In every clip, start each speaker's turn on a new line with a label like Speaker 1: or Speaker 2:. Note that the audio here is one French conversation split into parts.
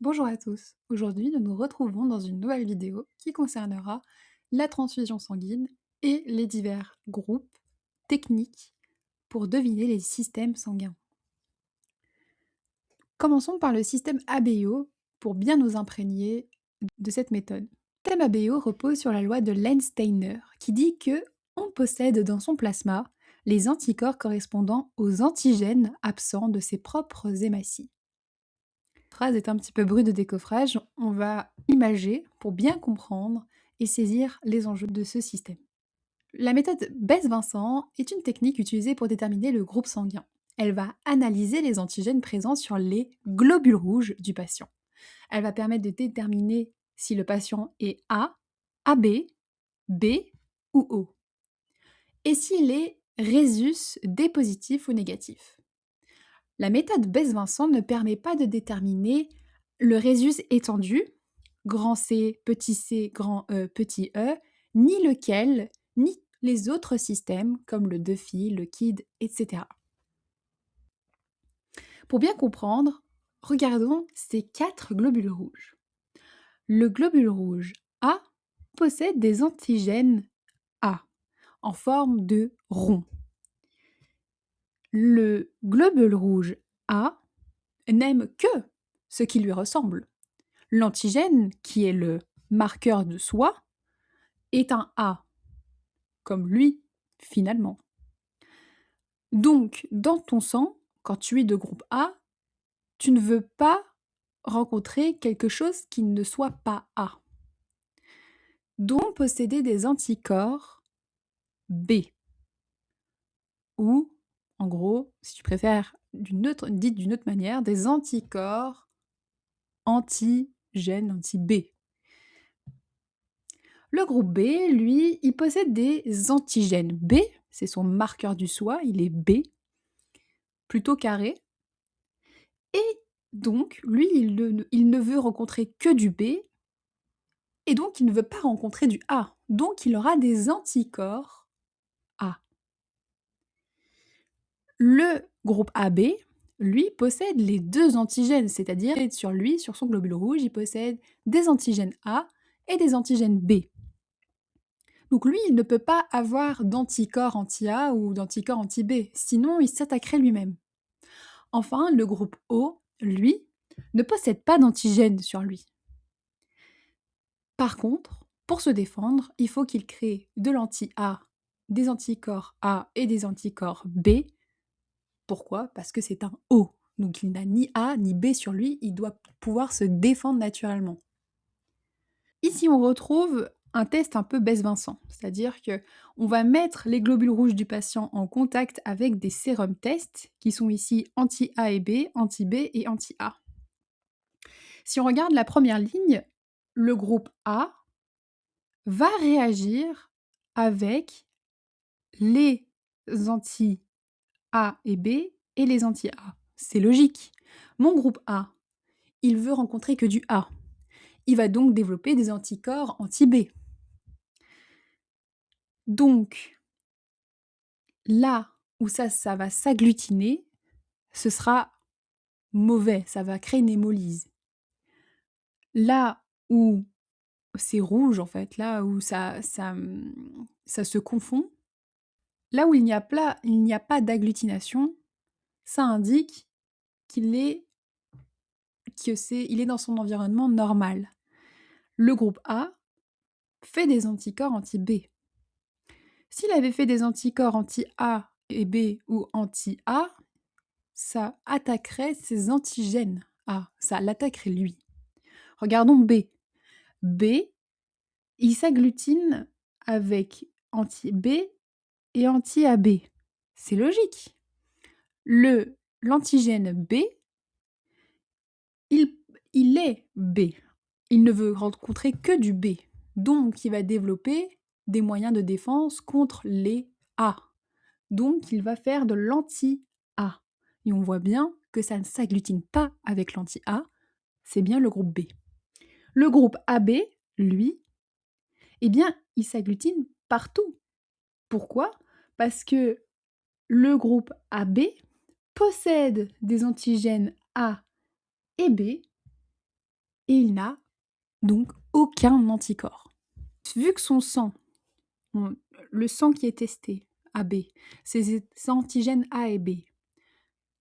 Speaker 1: Bonjour à tous. Aujourd'hui, nous nous retrouvons dans une nouvelle vidéo qui concernera la transfusion sanguine et les divers groupes techniques pour deviner les systèmes sanguins. Commençons par le système ABO pour bien nous imprégner de cette méthode. Le système ABO repose sur la loi de Lenz-Steiner qui dit que on possède dans son plasma les anticorps correspondant aux antigènes absents de ses propres hématies. Phrase est un petit peu brute de décoffrage, on va imager pour bien comprendre et saisir les enjeux de ce système. La méthode Besse-Vincent est une technique utilisée pour déterminer le groupe sanguin. Elle va analyser les antigènes présents sur les globules rouges du patient. Elle va permettre de déterminer si le patient est A, AB, B ou O. Et s'il est rhésus D positif ou négatif. La méthode Besse-Vincent ne permet pas de déterminer le rhésus étendu, grand C, grand E, petit e, ni lequel, ni les autres systèmes comme le Duffy, le KID, etc. Pour bien comprendre, regardons ces 4 globules rouges. Le globule rouge A possède des antigènes A en forme de rond. Le globule rouge A n'aime que ce qui lui ressemble. L'antigène, qui est le marqueur de soi, est un A, comme lui, finalement. Donc, dans ton sang, quand tu es de groupe A, tu ne veux pas rencontrer quelque chose qui ne soit pas A. Donc, posséder des anticorps B. Ou, en gros, si tu préfères, dites d'une autre manière, des anticorps antigènes, anti-B. Le groupe B, lui, il possède des antigènes B, c'est son marqueur du soi, il est B, plutôt carré. Et donc, lui, il ne veut rencontrer que du B, et donc il ne veut pas rencontrer du A. Donc il aura des anticorps A. Le groupe AB, lui, possède les deux antigènes, c'est-à-dire sur lui, sur son globule rouge, il possède des antigènes A et des antigènes B. Donc lui, il ne peut pas avoir d'anticorps anti-A ou d'anticorps anti-B, sinon il s'attaquerait lui-même. Enfin, le groupe O, lui, ne possède pas d'antigène sur lui. Par contre, pour se défendre, il faut qu'il crée de l'anti-A, des anticorps A et des anticorps B. Pourquoi? Parce que c'est un O. Donc il n'a ni A ni B sur lui, il doit pouvoir se défendre naturellement. Ici, on retrouve un test un peu Besse-Vincent, c'est-à-dire que on va mettre les globules rouges du patient en contact avec des sérums tests qui sont ici anti-A et B, anti-B et anti-A. Si on regarde la première ligne, le groupe A va réagir avec les anti-A et B et les anti-A. C'est logique. Mon groupe A, il veut rencontrer que du A. Il va donc développer des anticorps anti-B. Donc, là où ça va s'agglutiner, ce sera mauvais, ça va créer une hémolyse. Là où c'est rouge, en fait, là où ça se confond, là où il n'y a pas d'agglutination, ça indique qu'il est, il est dans son environnement normal. Le groupe A fait des anticorps anti-B. S'il avait fait des anticorps anti-A et B ou anti-A, ça attaquerait ses antigènes A, ça l'attaquerait lui. Regardons B. B, il s'agglutine avec anti-B et anti-AB. C'est logique. L'antigène B, il est B. Il ne veut rencontrer que du B. Donc, il va développer des moyens de défense contre les A. Donc, il va faire de l'anti-A. Et on voit bien que ça ne s'agglutine pas avec l'anti-A, c'est bien le groupe B. Le groupe AB, lui, eh bien, il s'agglutine partout. Pourquoi? Parce que le groupe AB possède des antigènes A et B et il n'a donc aucun anticorps. Vu que son sang, le sang qui est testé, AB, c'est antigènes A et B.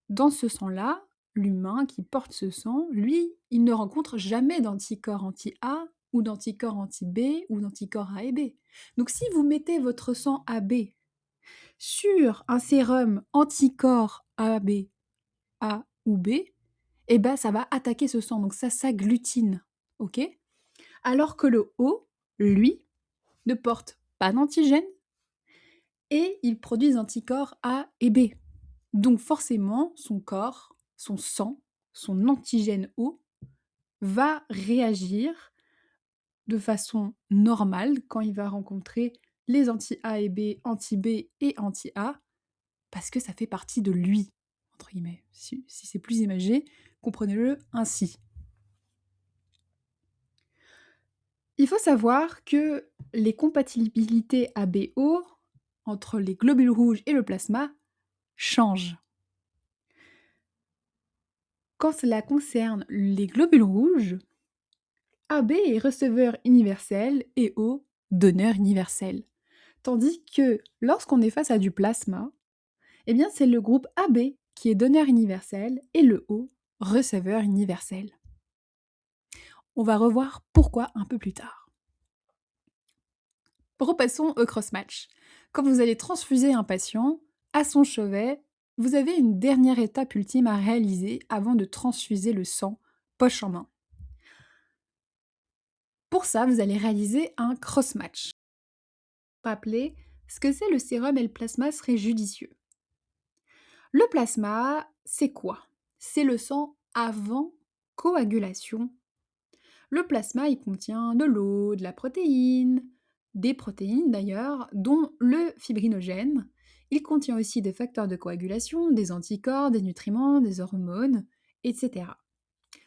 Speaker 1: Dans ce sang-là, l'humain qui porte ce sang, lui, il ne rencontre jamais d'anticorps anti-A ou d'anticorps anti-B ou d'anticorps A et B. Donc si vous mettez votre sang AB sur un sérum anticorps AB, A ou B, eh ben ça va attaquer ce sang, donc ça s'agglutine, ok? Alors que le O, lui, ne porte pas d'antigène et il produit des anticorps A et B. Donc forcément, son corps, son sang, son antigène O va réagir de façon normale quand il va rencontrer les anti-A et B, anti-B et anti-A, parce que ça fait partie de lui, entre guillemets. Si c'est plus imagé, comprenez-le ainsi. Il faut savoir que les compatibilités ABO entre les globules rouges et le plasma changent. Quand cela concerne les globules rouges, AB est receveur universel et O donneur universel. Tandis que lorsqu'on est face à du plasma, eh bien c'est le groupe AB qui est donneur universel et le O receveur universel. On va revoir pourquoi un peu plus tard. Repassons au cross-match. Quand vous allez transfuser un patient, à son chevet, vous avez une dernière étape ultime à réaliser avant de transfuser le sang, poche en main. Pour ça, vous allez réaliser un cross-match. Rappeler ce que c'est le sérum et le plasma serait judicieux. Le plasma, c'est quoi? C'est le sang avant coagulation. Le plasma, il contient de l'eau, de la protéine, des protéines d'ailleurs, dont le fibrinogène. Il contient aussi des facteurs de coagulation, des anticorps, des nutriments, des hormones, etc.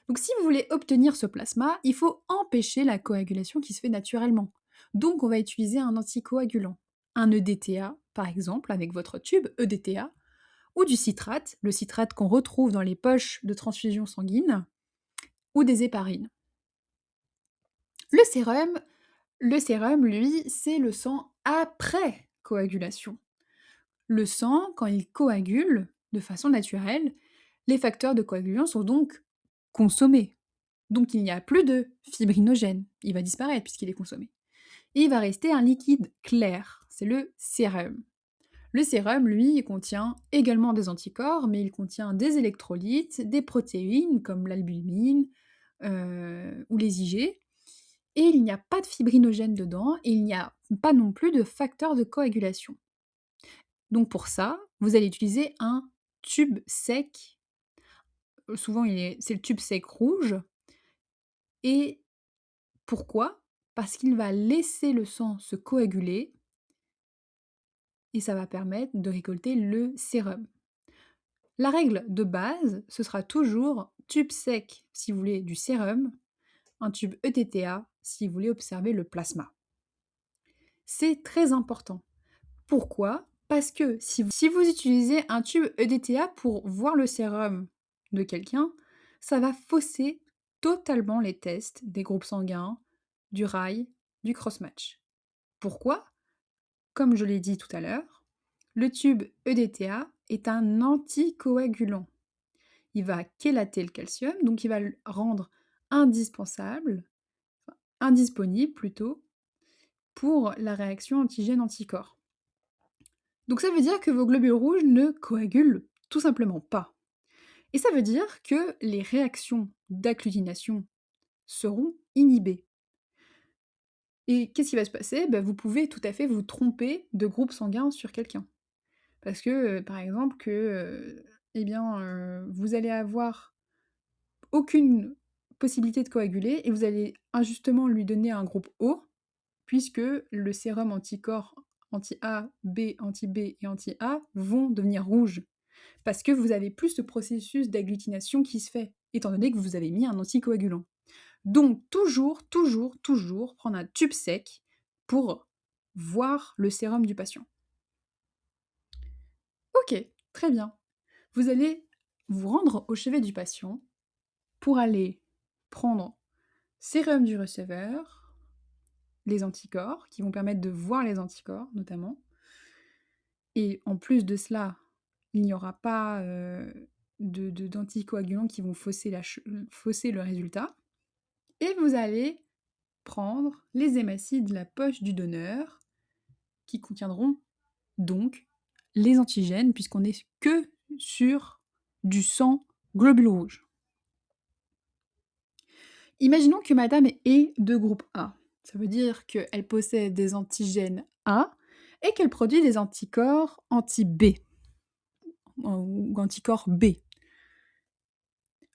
Speaker 1: Donc si vous voulez obtenir ce plasma, il faut empêcher la coagulation qui se fait naturellement. Donc on va utiliser un anticoagulant, un EDTA par exemple, avec votre tube EDTA, ou du citrate, le citrate qu'on retrouve dans les poches de transfusion sanguine, ou des héparines. Le sérum, lui, c'est le sang après coagulation. Le sang, quand il coagule de façon naturelle, les facteurs de coagulation sont donc consommés. Donc il n'y a plus de fibrinogène, il va disparaître puisqu'il est consommé. Et il va rester un liquide clair, c'est le sérum. Le sérum, lui, il contient également des anticorps, mais il contient des électrolytes, des protéines comme l'albumine ou les IG, et il n'y a pas de fibrinogène dedans, et il n'y a pas non plus de facteur de coagulation. Donc pour ça, vous allez utiliser un tube sec, souvent c'est le tube sec rouge, et pourquoi? Parce qu'il va laisser le sang se coaguler, et ça va permettre de récolter le sérum. La règle de base, ce sera toujours tube sec si vous voulez du sérum, un tube ETTA si vous voulez observer le plasma. C'est très important. Pourquoi? Parce que si vous utilisez un tube EDTA pour voir le sérum de quelqu'un, ça va fausser totalement les tests des groupes sanguins, du rail, du cross-match. Pourquoi? Comme je l'ai dit tout à l'heure, le tube EDTA est un anticoagulant. Il va chélater le calcium, donc il va le rendre indisponible plutôt, pour la réaction antigène-anticorps. Donc ça veut dire que vos globules rouges ne coagulent tout simplement pas. Et ça veut dire que les réactions d'agglutination seront inhibées. Et qu'est-ce qui va se passer? Vous pouvez tout à fait vous tromper de groupe sanguin sur quelqu'un. Parce que, par exemple, vous allez avoir aucune possibilité de coaguler et vous allez injustement lui donner un groupe O, puisque le sérum anticorps anti-A, B, anti-B et anti-A vont devenir rouges. Parce que vous avez plus ce processus d'agglutination qui se fait, étant donné que vous avez mis un anticoagulant. Donc toujours, toujours, toujours prendre un tube sec pour voir le sérum du patient. Ok, très bien. Vous allez vous rendre au chevet du patient pour aller prendre sérum du receveur, les anticorps, qui vont permettre de voir les anticorps notamment. Et en plus de cela, il n'y aura pas d'anticoagulants qui vont fausser le résultat. Et vous allez prendre les hématies de la poche du donneur, qui contiendront donc les antigènes, puisqu'on n'est que sur du sang globules rouges. Imaginons que madame est de groupe A. Ça veut dire qu'elle possède des antigènes A et qu'elle produit des anticorps anti-B ou anticorps B.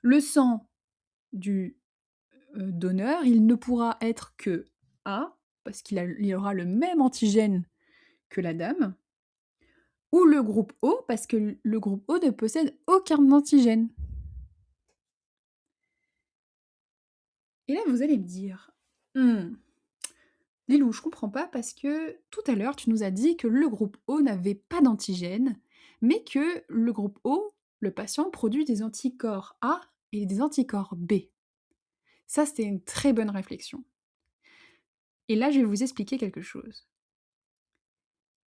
Speaker 1: Le sang du donneur, il ne pourra être que A, parce qu'il aura le même antigène que la dame, ou le groupe O, parce que le groupe O ne possède aucun antigène. Et là, vous allez me dire, Lilou, je comprends pas parce que tout à l'heure, tu nous as dit que le groupe O n'avait pas d'antigène, mais que le groupe O, le patient, produit des anticorps A et des anticorps B. Ça, c'était une très bonne réflexion. Et là, je vais vous expliquer quelque chose.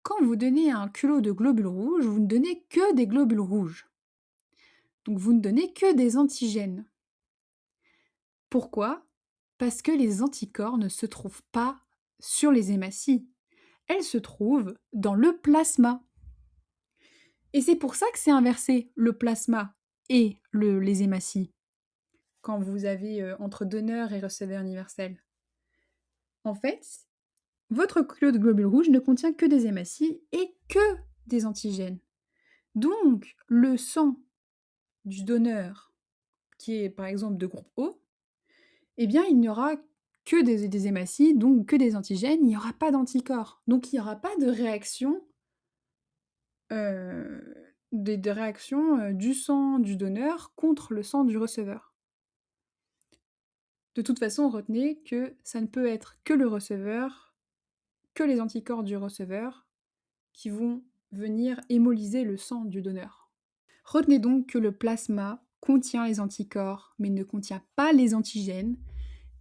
Speaker 1: Quand vous donnez un culot de globules rouges, vous ne donnez que des globules rouges. Donc vous ne donnez que des antigènes. Pourquoi? Parce que les anticorps ne se trouvent pas sur les hématies. Elles se trouvent dans le plasma. Et c'est pour ça que c'est inversé, le plasma et les hématies, quand vous avez entre donneur et receveur universel. En fait, votre culot de globules rouges ne contient que des hématies et que des antigènes. Donc, le sang du donneur, qui est par exemple de groupe O, eh bien, il n'y aura que des hématies, donc que des antigènes, il n'y aura pas d'anticorps. Donc, il n'y aura pas de réaction, de réaction du sang du donneur contre le sang du receveur. De toute façon, retenez que ça ne peut être que le receveur, que les anticorps du receveur, qui vont venir hémolyser le sang du donneur. Retenez donc que le plasma contient les anticorps, mais ne contient pas les antigènes,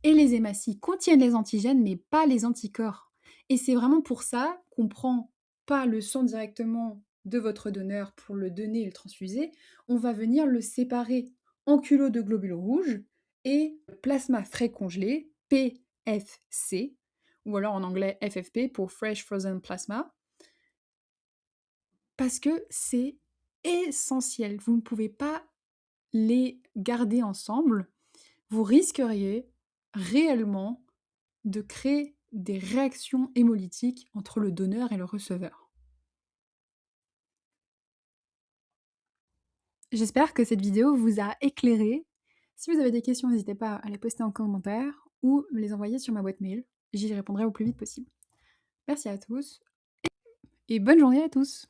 Speaker 1: et les hématies contiennent les antigènes, mais pas les anticorps. Et c'est vraiment pour ça qu'on prend pas le sang directement de votre donneur pour le donner et le transfuser, on va venir le séparer en culots de globules rouges et plasma frais congelé, PFC, ou alors en anglais FFP pour Fresh Frozen Plasma, parce que c'est essentiel. Vous ne pouvez pas les garder ensemble. Vous risqueriez réellement de créer des réactions hémolytiques entre le donneur et le receveur. J'espère que cette vidéo vous a éclairé. Si vous avez des questions, n'hésitez pas à les poster en commentaire ou me les envoyer sur ma boîte mail. J'y répondrai au plus vite possible. Merci à tous et bonne journée à tous!